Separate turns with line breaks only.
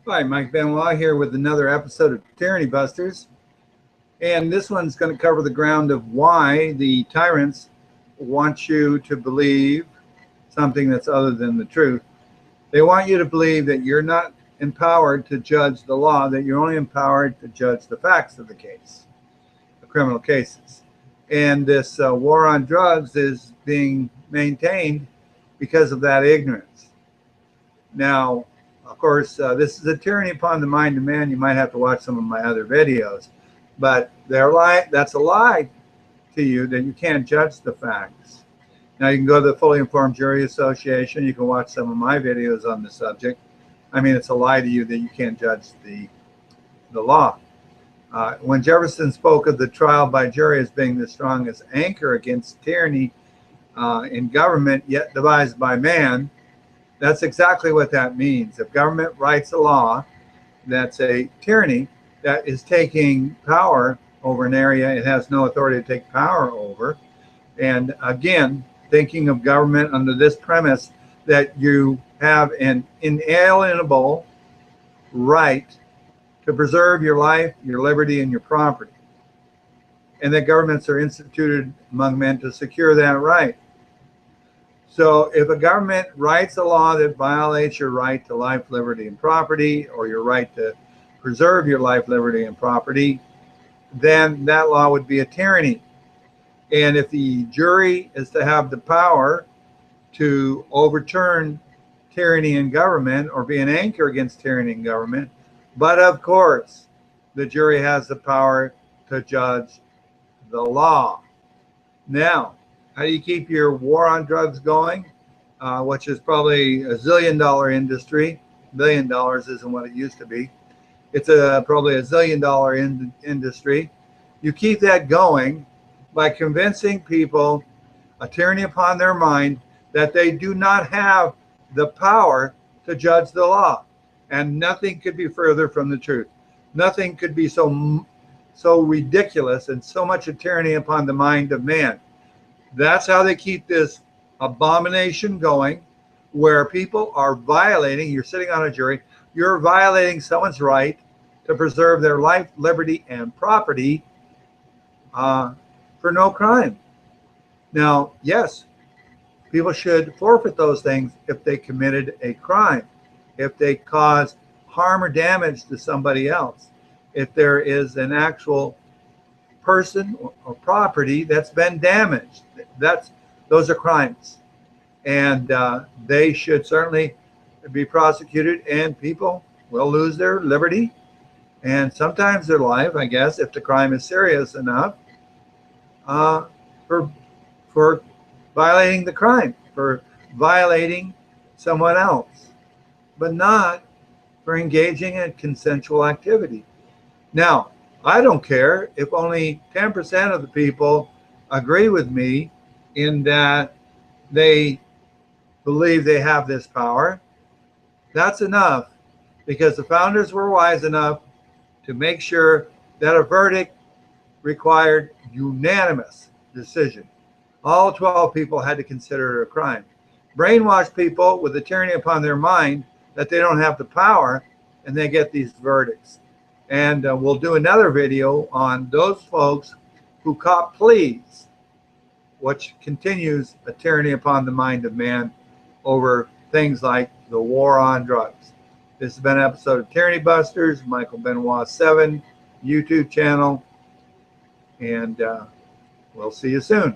Hi, Mike Benoit here with another episode of Tyranny Busters. And this one's going to cover the ground of why the tyrants want you to believe something that's other than the truth. They want you to believe that you're not empowered to judge the law, that you're only empowered to judge the facts of the case, the criminal cases. And this war on drugs is being maintained because of that ignorance. Now, of course, this is a tyranny upon the mind of man. You might have to watch some of my other videos, but that's a lie to you that you can't judge the facts. Now, you can go to the Fully Informed Jury Association. You can watch some of my videos on the subject. I mean, it's a lie to you that you can't judge the law. When Jefferson spoke of the trial by jury as being the strongest anchor against tyranny in government, yet devised by man, that's exactly what that means. If government writes a law that's a tyranny that is taking power over an area it has no authority to take power over, and again, thinking of government under this premise that you have an inalienable right to preserve your life, your liberty, and your property, and that governments are instituted among men to secure that right. So if a government writes a law that violates your right to life, liberty, and property, or your right to preserve your life, liberty, and property, then that law would be a tyranny. And if the jury is to have the power to overturn tyranny in government or be an anchor against tyranny in government, but of course, the jury has the power to judge the law. Now, how do you keep your war on drugs going, which is probably a $1 zillion industry? $1 billion isn't what it used to be. It's probably a $1 zillion industry. You keep that going by convincing people, a tyranny upon their mind, that they do not have the power to judge the law. And nothing could be further from the truth. Nothing could be so ridiculous and so much a tyranny upon the mind of man. That's how they keep this abomination going, where people are violating, you're sitting on a jury, you're violating someone's right to preserve their life, liberty, and property for no crime. Now, yes, people should forfeit those things if they committed a crime, if they cause harm or damage to somebody else, if there is an actual person or property that's been damaged. Those are crimes, and they should certainly be prosecuted, and people will lose their liberty and sometimes their life, I guess, if the crime is serious enough, for violating the crime, for violating someone else, but not for engaging in consensual activity. Now, I don't care if only 10% of the people agree with me in that they believe they have this power. That's enough, because the founders were wise enough to make sure that a verdict required unanimous decision. All 12 people had to consider it a crime. Brainwash people with the tyranny upon their mind that they don't have the power, and they get these verdicts. And we'll do another video on those folks who cop pleas, which continues a tyranny upon the mind of man over things like the war on drugs. This has been an episode of Tyranny Busters, Michael Benoit 7 YouTube channel, and we'll see you soon.